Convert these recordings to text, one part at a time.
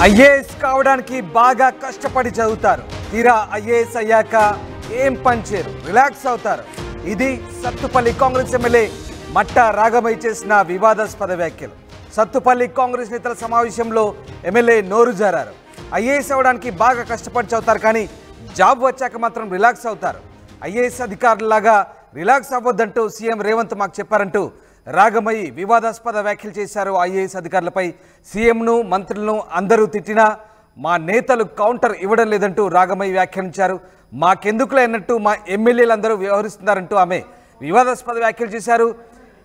IAS కావడానికి బాగా కష్టపడి చదువుతారు. తీరా ఐఏఎస్ అయ్యాక ఏం పనిచేయరు, రిలాక్స్ అవుతారు. ఇది సత్తుపల్లి కాంగ్రెస్ ఎమ్మెల్యే మట్టా రాఘమయ్య చేసిన వివాదాస్పద వ్యాఖ్యలు. సత్తుపల్లి కాంగ్రెస్ నేతల సమావేశంలో ఎమ్మెల్యే నోరు జారారు. ఐఏఎస్ అవ్వడానికి బాగా కష్టపడి చదువుతారు, కానీ జాబ్ వచ్చాక మాత్రం రిలాక్స్ అవుతారు. ఐఏఎస్ అధికారులాగా రిలాక్స్ అవ్వద్దంటూ సీఎం రేవంత్ మాకు చెప్పారంటూ రాఘమయ్య వివాదాస్పద వ్యాఖ్యలు చేశారు. ఐఏఎస్ అధికారులపై సీఎంను మంత్రులను అందరూ తిట్టినా మా నేతలు కౌంటర్ ఇవ్వడం లేదంటూ రాఘమయ్య వ్యాఖ్యానించారు. మాకెందుకులే అన్నట్టు మా ఎమ్మెల్యేలందరూ వ్యవహరిస్తున్నారంటూ ఆమె వివాదాస్పద వ్యాఖ్యలు చేశారు.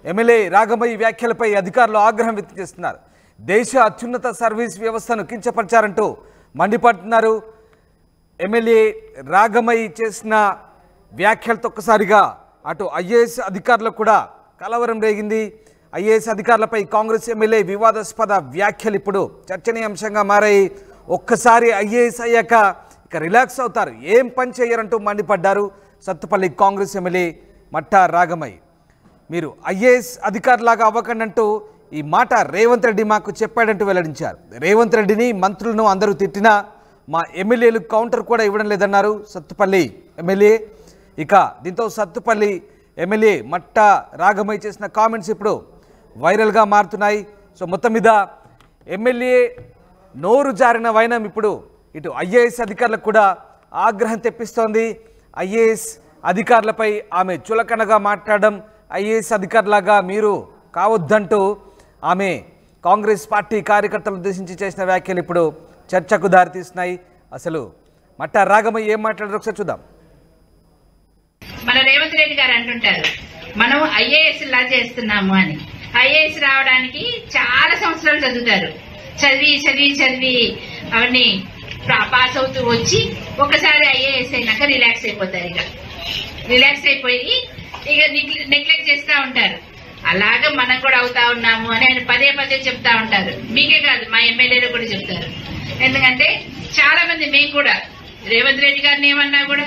ఎమ్మెల్యే రాఘమయ్య వ్యాఖ్యలపై అధికారులు ఆగ్రహం వ్యక్తం చేస్తున్నారు. దేశ అత్యున్నత సర్వీస్ వ్యవస్థను కించపరిచారంటూ మండిపడుతున్నారు. ఎమ్మెల్యే రాఘమయ్య చేసిన వ్యాఖ్యలతో ఒక్కసారిగా అటు ఐఏఎస్ అధికారులకు కూడా కలవరం రేగింది. ఐఏఎస్ అధికారులపై కాంగ్రెస్ ఎమ్మెల్యే వివాదాస్పద వ్యాఖ్యలు ఇప్పుడు చర్చనీయాంశంగా మారాయి. ఒక్కసారి ఐఏఎస్ అయ్యాక ఇక రిలాక్స్ అవుతారు, ఏం పని చేయరంటూ మండిపడ్డారు సత్తుపల్లి కాంగ్రెస్ ఎమ్మెల్యే మట్టా రాఘమయ్య. మీరు ఐఏఎస్ అధికారులాగా అవ్వకండంటూ ఈ మాట రేవంత్ రెడ్డి మాకు చెప్పాడంటూ వెల్లడించారు. రేవంత్ రెడ్డిని మంత్రులను అందరూ తిట్టినా మా ఎమ్మెల్యేలు కౌంటర్ కూడా ఇవ్వడం లేదన్నారు సత్తుపల్లి ఎమ్మెల్యే. ఇక దీంతో సత్తుపల్లి ఎమ్మెల్యే మట్టా రాఘమయ్య చేసిన కామెంట్స్ ఇప్పుడు వైరల్గా మారుతున్నాయి. సో మొత్తం మీద ఎమ్మెల్యే నోరు జారిన వైనం ఇప్పుడు ఇటు ఐఏఎస్ అధికారులకు కూడా ఆగ్రహం తెప్పిస్తోంది. ఐఏఎస్ అధికారులపై ఆమె చులకనగా మాట్లాడడం, ఐఏఎస్ అధికారులాగా మీరు కావద్దంటూ ఆమె కాంగ్రెస్ పార్టీ కార్యకర్తలను ఉద్దేశించి చేసిన వ్యాఖ్యలు ఇప్పుడు చర్చకు దారితీస్తున్నాయి. అసలు మట్టా రాఘమయ్య ఏం మాట్లాడారు ఒకసారి చూద్దాం. మన రేవంత్ రెడ్డి గారు అంటుంటారు మనం ఐఏఎస్ లా చేస్తున్నాము అని. ఐఏఎస్ రావడానికి చాలా సంవత్సరాలు చదువుతారు. చదివి చదివి చదివి అవన్నీ పాస్ అవుతూ వచ్చి ఒకసారి ఐఏఎస్ అయినాక రిలాక్స్ అయిపోతారు. రిలాక్స్ అయిపోయి ఇక నెగ్లెక్ట్ చేస్తూ ఉంటారు. అలాగా మనం కూడా అవుతా ఉన్నాము అని ఆయన పదే పదే చెప్తా ఉంటారు. మీకే కాదు, మా ఎమ్మెల్యేలు కూడా చెప్తారు. ఎందుకంటే చాలా మంది మేము కూడా రేవంత్ రెడ్డి గారిని ఏమన్నా కూడా,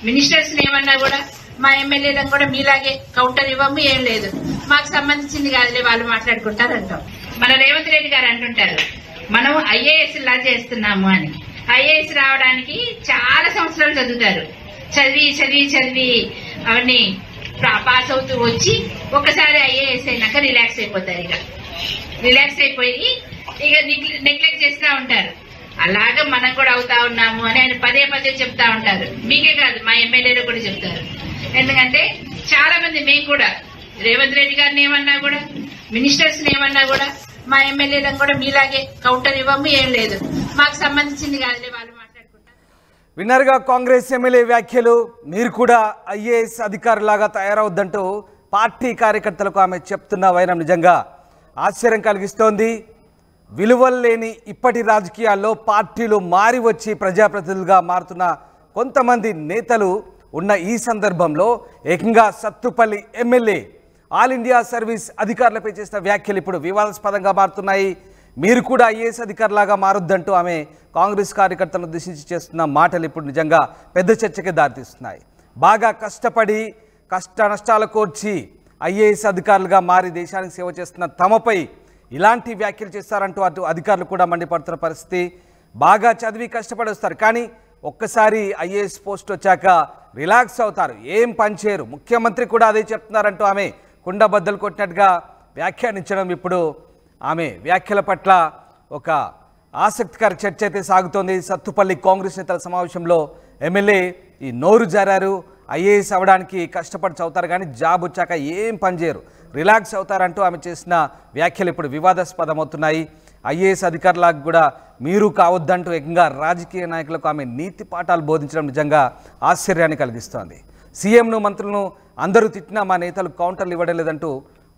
మినిస్టర్స్ ఏమన్నా కూడా మా ఎమ్మెల్యేలను కూడా మీలాగే కౌంటర్ ఇవ్వము, ఏం లేదు, మాకు సంబంధించింది కాదులే వాళ్ళు మాట్లాడుకుంటారు అంటాం. మన రేవంత్ రెడ్డి గారు అంటుంటారు మనం ఐఏఎస్ లా చేస్తున్నాము అని. ఐఏఎస్ రావడానికి చాలా సంవత్సరాలు చదువుతారు. చదివి చదివి చదివి అవన్నీ పాస్ అవుతూ వచ్చి ఒకసారి ఐఏఎస్ అయినాక రిలాక్స్ అయిపోతారు. రిలాక్స్ అయిపోయి ఇక నెగ్లెక్ట్ చేస్తూ ఉంటారు. అలాగా మనం కూడా అవుతా ఉన్నాము అని ఆయన పదే పదే చెప్తా ఉంటారు. మీకే కాదు, మా ఎమ్మెల్యేలు కూడా చెప్తారు. ఎందుకంటే చాలా మంది మేము కూడా రేవంత్ రెడ్డి గారిని ఏమన్నా కూడా, మినిస్టర్స్ ఏమన్నా కూడా మా ఎమ్మెల్యేలను కూడా మీలాగే కౌంటర్ ఇవ్వము, ఏం లేదు, మాకు సంబంధించింది కాదులే వాళ్ళు మాట్లాడుకుంటారు. విన్నర్గా కాంగ్రెస్ ఎమ్మెల్యే వ్యాఖ్యలు. మీరు కూడా ఐఏఎస్ అధికారులాగా తయారవద్దంటూ పార్టీ కార్యకర్తలకు ఆమె చెప్తున్న వైనం నిజంగా ఆశ్చర్యం కలిగిస్తోంది. విలువలు లేని ఇప్పటి రాజకీయాల్లో పార్టీలు మారి వచ్చి ప్రజాప్రతినిధులుగా మారుతున్న కొంతమంది నేతలు ఉన్న ఈ సందర్భంలో ఏకంగా Sathupalli MLA all India service అధికారులపై చేసిన వ్యాఖ్యలు ఇప్పుడు వివాదాస్పదంగా మారుతున్నాయి. మీరు కూడా ఐఏఎస్ అధికారులాగా మారొద్దంటూ ఆమె కాంగ్రెస్ కార్యకర్తలను ఉద్దేశించి చేస్తున్న మాటలు ఇప్పుడు నిజంగా పెద్ద చర్చకే దారితీస్తున్నాయి. బాగా కష్టపడి కష్ట నష్టాలు కోర్చి ఐఏఎస్ అధికారులుగా మారి దేశానికి సేవ చేస్తున్న తమపై ఇలాంటి వ్యాఖ్యలు చేస్తారంటూ అటు అధికారులు కూడా మండిపడుతున్న పరిస్థితి. బాగా చదివి కష్టపడి వస్తారు, కానీ ఒక్కసారి ఐఏఎస్ పోస్ట్ వచ్చాక రిలాక్స్ అవుతారు, ఏం పని చేయరు. ముఖ్యమంత్రి కూడా అదే చెప్తున్నారంటూ ఆమె కుండ బద్దలు కొట్టినట్టుగా వ్యాఖ్యానించడం ఇప్పుడు ఆమె వ్యాఖ్యల పట్ల ఒక ఆసక్తికర చర్చ అయితే సాగుతోంది. సత్తుపల్లి కాంగ్రెస్ నేతల సమావేశంలో ఎమ్మెల్యే ఈ నోరు జారారు. ఐఏఎస్ అవ్వడానికి కష్టపడి చదువుతారు, కానీ జాబ్ వచ్చాక ఏం పని చేయరు, రిలాక్స్ అవుతారంటూ ఆమె చేసిన వ్యాఖ్యలు ఇప్పుడు వివాదాస్పదమవుతున్నాయి. ఐఏఎస్ అధికారులకు కూడా మీరు కావద్దంటూ ఏకంగా రాజకీయ నాయకులకు ఆమె నీతి పాఠాలు బోధించడం నిజంగా ఆశ్చర్యాన్ని కలిగిస్తోంది. సీఎంను మంత్రులను అందరూ తిట్టినా మా నేతలు కౌంటర్లు ఇవ్వడం లేదంటూ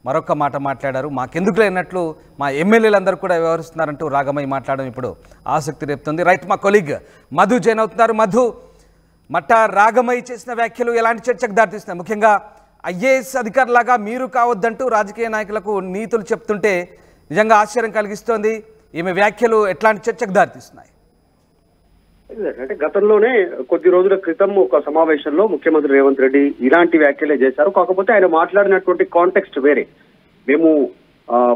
మరొక మాట మాట్లాడారు. మాకెందుకు లేనట్లు మా ఎమ్మెల్యేలందరూ కూడా వ్యవహరిస్తున్నారంటూ రాఘమయ్య మాట్లాడడం ఇప్పుడు ఆసక్తి రేపుతుంది. రైట్, మా కొలీగ్ మధు జైన్ అవుతున్నారు. మధు, మట్టా రాఘమయ్య చేసిన వ్యాఖ్యలు ఎలాంటి చర్చకు దారితీస్తున్నాయి? ముఖ్యంగా ఐఏఎస్ అధికారులాగా మీరు కావద్దంటూ రాజకీయ నాయకులకు నీతులు చెప్తుంటే నిజంగా ఆశ్చర్యం కలిగిస్తోంది. ఈమె వ్యాఖ్యలు ఎట్లాంటి చర్చకు దారితీస్తున్నాయి? అంటే గతంలోనే కొద్ది రోజుల క్రితం ఒక సమావేశంలో ముఖ్యమంత్రి రేవంత్ రెడ్డి ఇలాంటి వ్యాఖ్యలే చేశారు. కాకపోతే ఆయన మాట్లాడినటువంటి కాంటెక్స్ట్ వేరే. మేము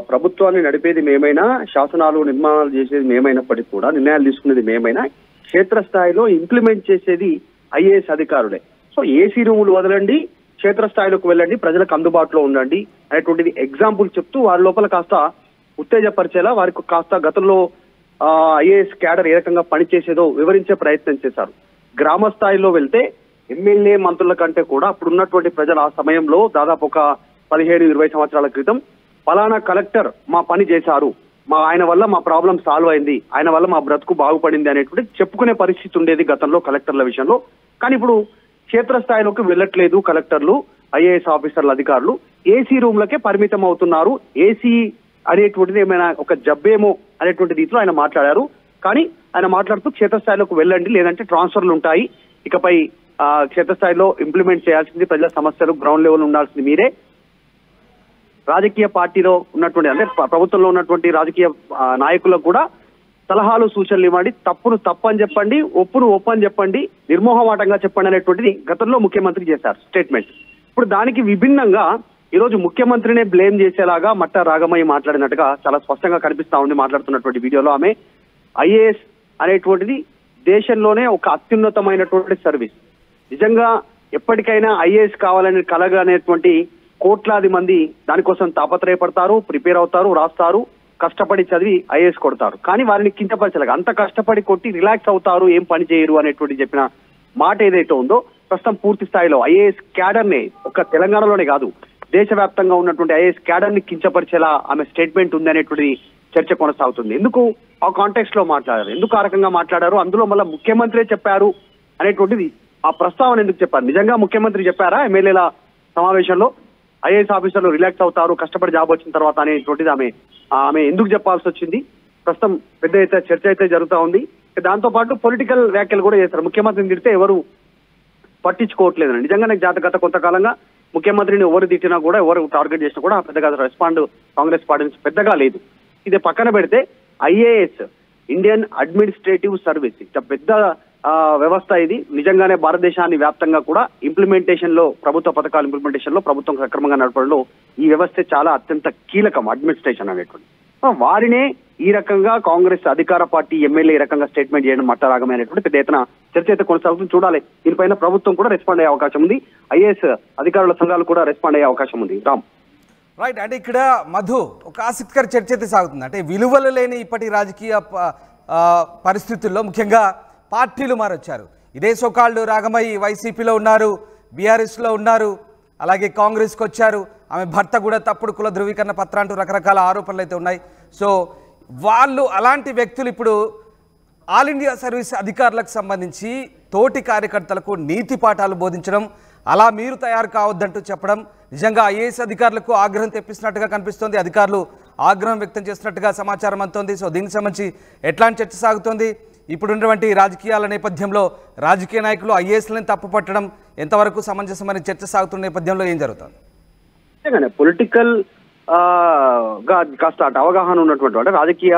ప్రభుత్వాన్ని నడిపేది మేమైనా, శాసనాలు నిర్మాణాలు చేసేది మేమైనప్పటికీ కూడా, నిర్ణయాలు తీసుకునేది మేమైనా, క్షేత్రస్థాయిలో ఇంప్లిమెంట్ చేసేది ఐఏఎస్ అధికారులే. సో ఏసీ రూములు వదలండి, క్షేత్రస్థాయిలోకి వెళ్ళండి, ప్రజలకు అందుబాటులో ఉండండి అనేటువంటిది ఎగ్జాంపుల్ చెప్తూ వారి లోపల కాస్త ఉత్తేజపరిచేలా, వారికి కాస్త గతంలో ఐఏఎస్ క్యాడర్ ఏ రకంగా పనిచేసేదో వివరించే ప్రయత్నం చేశారు. గ్రామ స్థాయిలో వెళ్తే ఎమ్మెల్యే మంత్రుల కంటే కూడా అప్పుడున్నటువంటి ప్రజలు ఆ సమయంలో దాదాపు ఒక 17-20 సంవత్సరాల క్రితం ఫలానా కలెక్టర్ మా పని చేశారు, ఆయన వల్ల మా ప్రాబ్లం సాల్వ్ అయింది, ఆయన వల్ల మా బ్రతుకు బాగుపడింది అనేటువంటి చెప్పుకునే పరిస్థితి ఉండేది గతంలో కలెక్టర్ల విషయంలో. కానీ ఇప్పుడు క్షేత్రస్థాయిలోకి వెళ్ళట్లేదు కలెక్టర్లు, ఐఏఎస్ ఆఫీసర్ల అధికారులు, ఏసీ రూమ్లకే పరిమితం అవుతున్నారు. ఏసీ అనేటువంటిది ఏమైనా ఒక జబ్బేమో అనేటువంటి రీతిలో ఆయన మాట్లాడారు. కానీ ఆయన మాట్లాడుతూ క్షేత్రస్థాయిలోకి వెళ్ళండి, లేదంటే ట్రాన్స్ఫర్లు ఉంటాయి, ఇకపై క్షేత్రస్థాయిలో ఇంప్లిమెంట్ చేయాల్సింది ప్రజల సమస్యలు గ్రౌండ్ లెవెల్ ఉండాల్సింది మీరే. రాజకీయ పార్టీలో ఉన్నటువంటి అంటే ప్రభుత్వంలో ఉన్నటువంటి రాజకీయ నాయకులకు కూడా సలహాలు సూచనలు ఇవ్వండి, తప్పును తప్పని చెప్పండి, ఒప్పును ఒప్పని చెప్పండి, నిర్మోహమాటంగా చెప్పండి అనేటువంటిది గతంలో ముఖ్యమంత్రి చేశారు స్టేట్మెంట్. ఇప్పుడు దానికి విభిన్నంగా ఈరోజు ముఖ్యమంత్రినే బ్లేమ్ చేసేలాగా మట్టా రాగమయ్య మాట్లాడినట్టుగా చాలా స్పష్టంగా కనిపిస్తా ఉంది మాట్లాడుతున్నటువంటి వీడియోలో. ఆమె ఐఏఎస్ అనేటువంటిది దేశంలోనే ఒక అత్యున్నతమైనటువంటి సర్వీస్. నిజంగా ఎప్పటికైనా ఐఏఎస్ కావాలని కలగనేటువంటి కోట్లాది మంది దానికోసం తాపత్రయపడతారు, ప్రిపేర్ అవుతారు, రాస్తారు, కష్టపడి చదివి ఐఏఎస్ కొడతారు. కానీ వారిని కించపరచలేక అంత కష్టపడి కొట్టి రిలాక్స్ అవుతారు, ఏం పని చేయరు అనేటువంటి చెప్పిన మాట ఏదైతే ఉందో, ప్రస్తుతం పూర్తి స్థాయిలో ఐఏఎస్ క్యాడర్ ని ఒక తెలంగాణలోనే కాదు దేశవ్యాప్తంగా ఉన్నటువంటి ఐఏఎస్ క్యాడర్ ని కించపరిచేలా ఆమె స్టేట్మెంట్ ఉంది అనేటువంటి చర్చ కొనసాగుతుంది. ఎందుకు ఆ కాంటెక్స్ట్ లో మాట్లాడారు, ఎందుకు ఆ రకంగా మాట్లాడారు, అందులో మళ్ళీ ముఖ్యమంత్రే చెప్పారు అనేటువంటిది ఆ ప్రస్తావన ఎందుకు చెప్పారు? నిజంగా ముఖ్యమంత్రి చెప్పారా ఎమ్మెల్యేల సమావేశంలో ఐఏఎస్ ఆఫీసర్లు రిలాక్స్ అవుతారు కష్టపడి జాబ్ వచ్చిన తర్వాత అనేటువంటిది ఆమె ఎందుకు చెప్పాల్సి వచ్చింది? ప్రస్తుతం పెద్ద అయితే చర్చ అయితే జరుగుతూ ఉంది. దాంతో పాటు పొలిటికల్ వ్యాఖ్యలు కూడా చేస్తారు. ముఖ్యమంత్రిని తిడితే ఎవరు పట్టించుకోవట్లేదు. నిజంగా నాకు గత కొంతకాలంగా ముఖ్యమంత్రిని ఎవరు తిట్టినా కూడా, ఎవరు టార్గెట్ చేసినా కూడా పెద్దగా రెస్పాండ్ కాంగ్రెస్ పార్టీ నుంచి పెద్దగా లేదు. ఇది పక్కన పెడితే ఐఏఎస్ ఇండియన్ అడ్మినిస్ట్రేటివ్ సర్వీస్ పెద్ద వ్యవస్థ. ఇది నిజంగానే భారతదేశాన్ని వ్యాప్తంగా కూడా ఇంప్లిమెంటేషన్ లో, ప్రభుత్వ పథకాల ఇంప్లిమెంటేషన్ లో, ప్రభుత్వం సక్రమంగా నడపడంలో ఈ వ్యవస్థ చాలా అత్యంత కీలకం అడ్మినిస్ట్రేషన్ అనేటువంటి. వారినే ఈ రకంగా కాంగ్రెస్ అధికార పార్టీ ఎమ్మెల్యే ఈ రకంగా స్టేట్మెంట్ చేయడం మట్టరాగమైనటువంటి పెద్ద ఎత్తున చర్చ అయితే కొనసాగుతుంది. చూడాలి, దీనిపైన ప్రభుత్వం కూడా రెస్పాండ్ అయ్యే అవకాశం ఉంది, ఐఏఎస్ అధికారుల సంఘాలు కూడా రెస్పాండ్ అయ్యే అవకాశం ఉంది. రామ్ రైట్. అంటే ఇక్కడ మధు ఒక ఆసక్తికర చర్చ అయితే సాగుతుంది. అంటే విలువలు లేని ఇప్పటి రాజకీయ పరిస్థితుల్లో ముఖ్యంగా పార్టీలు మారొచ్చారు. ఇదే సోకాళ్ళు రాగమయ్య వైసీపీలో ఉన్నారు, బీఆర్ఎస్లో ఉన్నారు, అలాగే కాంగ్రెస్కి వచ్చారు. ఆమె భర్త కూడా తప్పుడు కుల ధృవీకరణ పత్రం అంటూ రకరకాల ఆరోపణలు అయితే ఉన్నాయి. సో వాళ్ళు అలాంటి వ్యక్తులు ఇప్పుడు ఆల్ ఇండియా సర్వీస్ అధికారులకు సంబంధించి తోటి కార్యకర్తలకు నీతి పాఠాలు బోధించడం, అలా మీరు తయారు కావద్దంటూ చెప్పడం నిజంగా ఐఏఎస్ అధికారులకు ఆగ్రహం తెప్పిస్తున్నట్టుగా కనిపిస్తోంది. అధికారులు ఆగ్రహం వ్యక్తం చేస్తున్నట్టుగా సమాచారం అందుతోంది. సో దీనికి సంబంధించి ఎట్లాంటి చర్చ సాగుతోంది? ఇప్పుడున్నటువంటి రాజకీయాల నేపథ్యంలో రాజకీయ నాయకులు ఐఏఎస్లను తప్పుపట్టడం ఎంతవరకు సమంజసమని చర్చ సాగుతున్న నేపథ్యంలో ఏం జరుగుతుంది? పొలిటికల్ గా కాస్త అవగాహన ఉన్నటువంటి అంటే రాజకీయ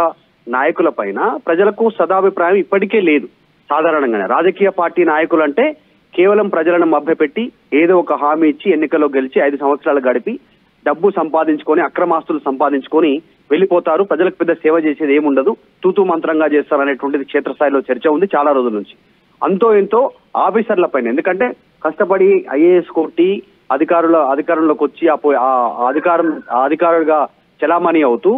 నాయకుల పైన ప్రజలకు సదాభిప్రాయం ఇప్పటికే లేదు. సాధారణంగానే రాజకీయ పార్టీ నాయకులు అంటే కేవలం ప్రజలను మభ్యపెట్టి ఏదో ఒక హామీ ఇచ్చి ఎన్నికల్లో గెలిచి 5 సంవత్సరాలు గడిపి డబ్బు సంపాదించుకొని అక్రమాస్తులు సంపాదించుకొని వెళ్ళిపోతారు. ప్రజలకు పెద్ద సేవ చేసేది ఏముండదు, తూతూ మంత్రంగా చేస్తారనేటువంటిది క్షేత్రస్థాయిలో చర్చ ఉంది చాలా రోజుల నుంచి. అంతో ఎంతో ఆఫీసర్ల పైన, ఎందుకంటే కష్టపడి ఐఏఎస్ కొట్టి అధికారంలోకి వచ్చి అధికారులుగా చలామణి అవుతూ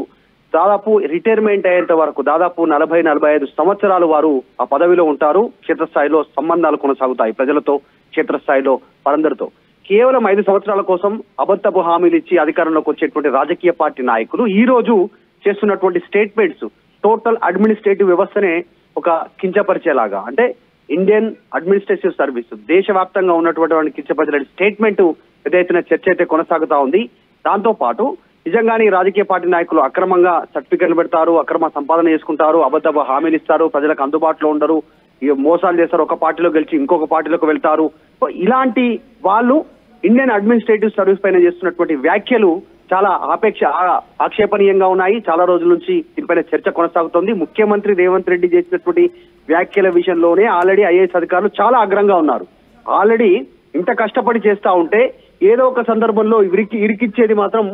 దాదాపు రిటైర్మెంట్ అయ్యేంత వరకు దాదాపు 40-45 సంవత్సరాలు వారు ఆ పదవిలో ఉంటారు. క్షేత్రస్థాయిలో సంబంధాలు కొనసాగుతాయి ప్రజలతో, క్షేత్రస్థాయిలో వారందరితో. కేవలం 5 సంవత్సరాల కోసం అబద్ధపు హామీలు ఇచ్చి అధికారంలోకి వచ్చేటువంటి రాజకీయ పార్టీ నాయకులు ఈ రోజు చేస్తున్నటువంటి స్టేట్మెంట్స్ టోటల్ అడ్మినిస్ట్రేటివ్ వ్యవస్థనే ఒక కించపరిచేలాగా, అంటే ఇండియన్ అడ్మినిస్ట్రేటివ్ సర్వీస్ దేశవ్యాప్తంగా ఉన్నటువంటి కించపరిచే స్టేట్మెంట్ ఏదైతే చర్చ అయితే కొనసాగుతా ఉంది. దాంతో పాటు నిజంగానే రాజకీయ పార్టీ నాయకులు అక్రమంగా సర్టిఫికెట్లు పెడతారు, అక్రమ సంపాదన చేసుకుంటారు, అబద్ధపు హామీలు ఇస్తారు, ప్రజలకు అందుబాటులో ఉండరు, మోసాలు చేస్తారు, ఒక పార్టీలో గెలిచి ఇంకొక పార్టీలోకి వెళ్తారు. ఇలాంటి వాళ్ళు ఇండియన్ అడ్మినిస్ట్రేటివ్ సర్వీస్ పైన చేస్తున్నటువంటి వ్యాఖ్యలు చాలా ఆక్షేపణీయంగా ఉన్నాయి. చాలా రోజుల నుంచి దీనిపైన చర్చ కొనసాగుతోంది. ముఖ్యమంత్రి రేవంత్ రెడ్డి చేసినటువంటి వ్యాఖ్యల విషయంలోనే ఆల్రెడీ ఐఏఎస్ అధికారులు చాలా అగ్రంగా ఉన్నారు. ఆల్రెడీ ఇంత కష్టపడి చేస్తా ఉంటే ఏదో ఒక సందర్భంలో ఇరికిచ్చేది మాత్రం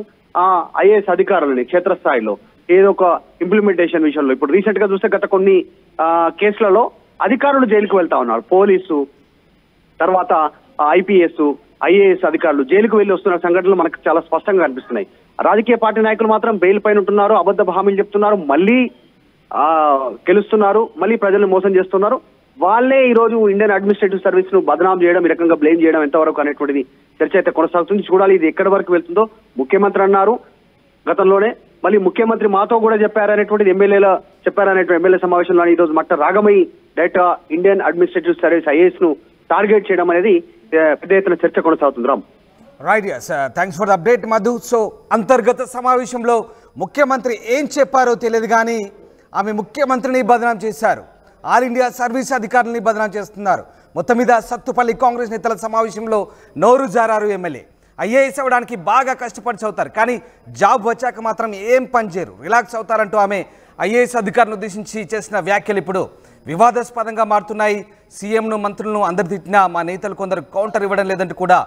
ఐఏఎస్ అధికారులని క్షేత్రస్థాయిలో ఏదో ఒక ఇంప్లిమెంటేషన్ విషయంలో ఇప్పుడు రీసెంట్ గా చూస్తే గత కొన్ని కేసులలో అధికారులు జైలుకు వెళ్తా ఉన్నారు. పోలీసు తర్వాత ఐపీఎస్ ఐఏఎస్ అధికారులు జైలుకు వెళ్లి వస్తున్న సంఘటనలు మనకు చాలా స్పష్టంగా కనిపిస్తున్నాయి. రాజకీయ పార్టీ నాయకులు మాత్రం బెయిల్ పైన ఉంటున్నారు, అబద్ధ హామీలు చెప్తున్నారు, మళ్ళీ గెలుస్తున్నారు, మళ్ళీ ప్రజలను మోసం చేస్తున్నారు. వాళ్ళే ఈ రోజు ఇండియన్ అడ్మినిస్ట్రేటివ్ సర్వీస్ ను బదనాం చేయడం, ఈ రకంగా బ్లేమ్ చేయడం ఎంతవరకు అనేటువంటిది చర్చ అయితే కొనసాగుతుంది. చూడాలి ఇది ఎక్కడి వరకు వెళ్తుందో. ముఖ్యమంత్రి అన్నారు గతంలోనే, మళ్ళీ ముఖ్యమంత్రి మాతో కూడా చెప్పారనేటువంటిది చెప్పారనేటువంటి ఎమ్మెల్యే సమావేశంలో ఈ రోజు మట్ట Ragamayi direct Indian administrative service IAS ను టార్గెట్ చేయడం అనేది పెద్ద ఎత్తున చర్చ కొనసాగుతుంది. Ram, right, thanks for the update Madhu. So అంతర్గత సమావేశంలో ముఖ్యమంత్రి ఏం చెప్పారో తెలియదు కానీ ఆమె ముఖ్యమంత్రిని బదనాం చేశారు, ఆల్ ఇండియా సర్వీస్ అధికారులని బదనాం చేస్తున్నారు. మొత్తం మీద సత్తుపల్లి కాంగ్రెస్ నేతల సమావేశంలో నోరు జారారు ఎమ్మెల్యే. ఐఏఎస్ అవ్వడానికి బాగా కష్టపడి చదువుతారు, కానీ జాబ్ వచ్చాక మాత్రం ఏం పని చేయరు, రిలాక్స్ అవుతారంటూ ఆమె ఐఏఎస్ అధికారులను ఉద్దేశించి చేసిన వ్యాఖ్యలు ఇప్పుడు వివాదాస్పదంగా మారుతున్నాయి. సీఎంను మంత్రులను అందరు తిట్టినా మా నేతలు కొందరు కౌంటర్ ఇవ్వడం లేదంటూ కూడా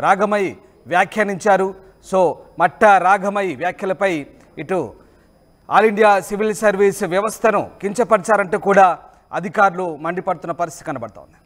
రాగమయ్య వ్యాఖ్యానించారు. సో మట్ట రాగమయ్య వ్యాఖ్యలపై ఇటు ఆల్ ఇండియా సివిల్ సర్వీస్ వ్యవస్థను కించపరిచారంటూ కూడా అధికారులు మండిపడుతున్న పరిస్థితి కనబడుతోంది.